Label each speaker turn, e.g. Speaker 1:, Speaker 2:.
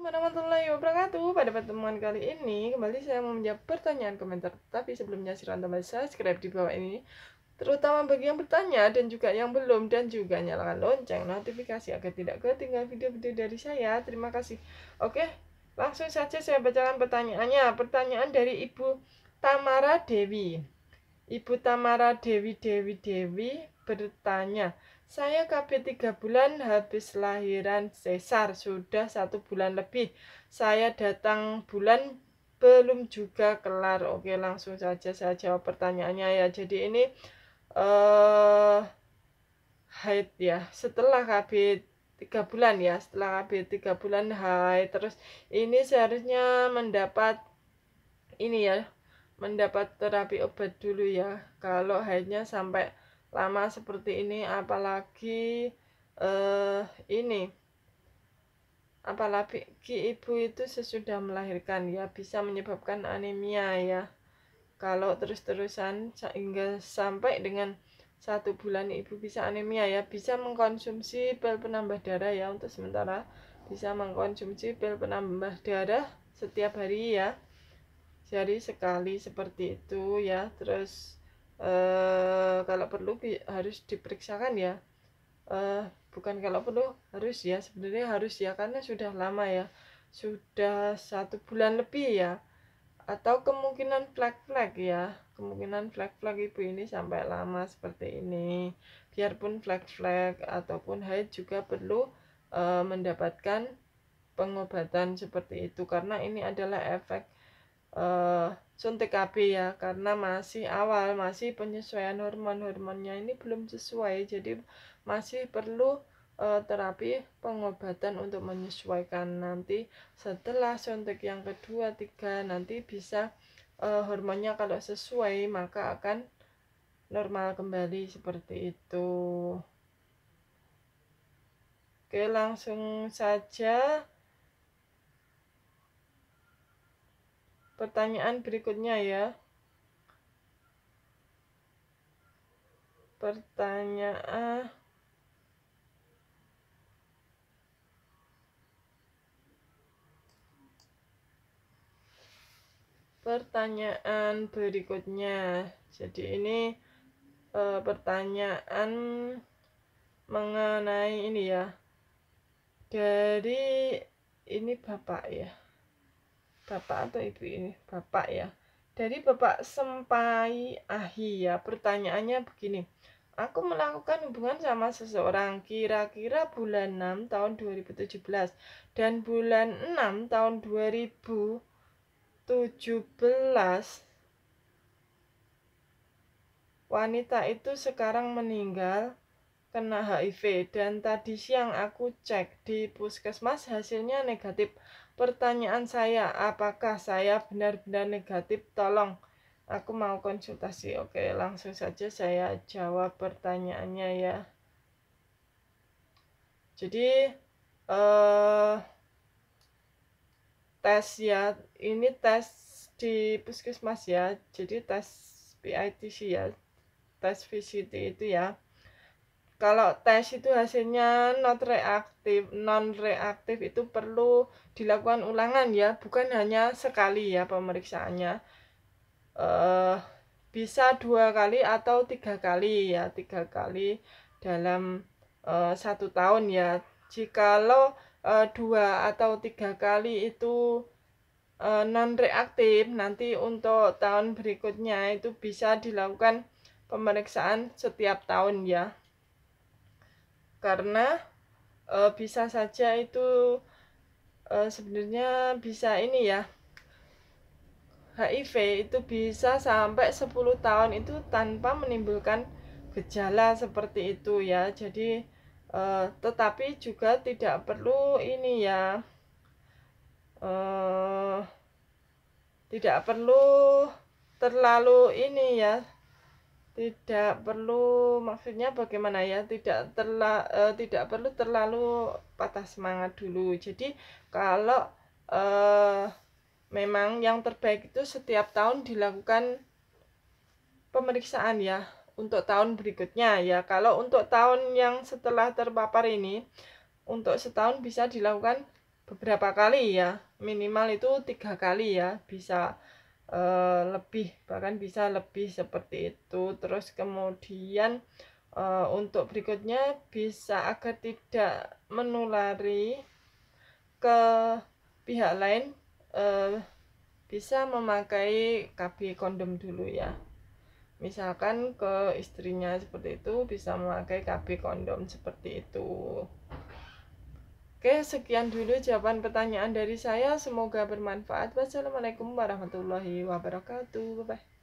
Speaker 1: warahmatullahi wabarakatuh. Pada pertemuan kali ini kembali saya mau menjawab pertanyaan komentar. Tapi sebelumnya silahkan tombol subscribe di bawah ini, terutama bagi yang bertanya dan juga yang belum, dan juga nyalakan lonceng notifikasi agar tidak ketinggalan video-video dari saya. Terima kasih. Oke, langsung saja saya bacakan pertanyaannya. Pertanyaan dari Ibu Tamara Dewi. Ibu Tamara Dewi bertanya, saya KB 3 bulan habis lahiran sesar, sudah 1 bulan lebih. Saya datang bulan belum juga kelar. Oke, langsung saja saya jawab pertanyaannya ya. Jadi ini haid ya, setelah KB 3 bulan ya, setelah KB 3 bulan haid. Terus ini seharusnya mendapat ini ya, mendapat terapi obat dulu ya. Kalau haidnya sampai lama seperti ini, apalagi ibu itu sesudah melahirkan ya, bisa menyebabkan anemia ya. Kalau terus-terusan sehingga sampai dengan 1 bulan ibu bisa anemia ya, bisa mengkonsumsi pil penambah darah ya. Untuk sementara bisa mengkonsumsi pil penambah darah setiap hari ya, sehari sekali seperti itu ya. Terus kalau perlu harus diperiksakan ya. Bukan kalau perlu, harus ya, sebenarnya harus ya, karena sudah lama ya, sudah 1 bulan lebih ya. Atau kemungkinan flek-flek ya, kemungkinan flek-flek ibu ini sampai lama seperti ini. Biarpun flek-flek ataupun haid juga perlu mendapatkan pengobatan seperti itu, karena ini adalah efek suntik KB ya, karena masih awal, masih penyesuaian hormonnya ini belum sesuai, jadi masih perlu terapi pengobatan untuk menyesuaikan. Nanti setelah suntik yang kedua, 3 nanti bisa hormonnya kalau sesuai maka akan normal kembali seperti itu. Oke, langsung saja pertanyaan berikutnya ya. Pertanyaan berikutnya. Jadi ini pertanyaan mengenai ini ya. Dari ini Bapak ya. Bapak atau Ibu ini? Bapak ya. Dari Bapak Sempai Ahi ya. Pertanyaannya begini. Aku melakukan hubungan sama seseorang kira-kira bulan 6 tahun 2017 dan bulan 6 tahun 2017 wanita itu sekarang meninggal kena HIV, dan tadi siang aku cek di puskesmas hasilnya negatif. Pertanyaan saya, apakah saya benar-benar negatif? Tolong, aku mau konsultasi. Oke, langsung saja saya jawab pertanyaannya ya. Jadi tes ya, ini tes di puskesmas ya, jadi tes PITC ya, tes VCT itu ya. Kalau tes itu hasilnya non reaktif itu perlu dilakukan ulangan ya, bukan hanya sekali ya pemeriksaannya. Bisa 2 kali atau 3 kali ya, 3 kali dalam 1 tahun ya. Jikalau 2 atau 3 kali itu non reaktif, nanti untuk tahun berikutnya itu bisa dilakukan pemeriksaan setiap tahun ya. Karena bisa saja itu sebenarnya bisa ini ya, HIV itu bisa sampai 10 tahun itu tanpa menimbulkan gejala seperti itu ya. Jadi tetapi juga tidak perlu ini ya, tidak perlu terlalu ini ya, tidak perlu, maksudnya bagaimana ya, tidak perlu terlalu patah semangat dulu. Jadi kalau memang yang terbaik itu setiap tahun dilakukan pemeriksaan ya untuk tahun berikutnya ya. Kalau untuk tahun yang setelah terpapar ini, untuk setahun bisa dilakukan beberapa kali ya, minimal itu 3 kali ya, bisa lebih, bahkan bisa lebih seperti itu. Terus kemudian untuk berikutnya, bisa agar tidak menulari ke pihak lain, bisa memakai KB kondom dulu ya. Misalkan ke istrinya seperti itu, bisa memakai KB kondom seperti itu. Oke, sekian dulu jawaban pertanyaan dari saya. Semoga bermanfaat. Wassalamualaikum warahmatullahi wabarakatuh. Bye-bye.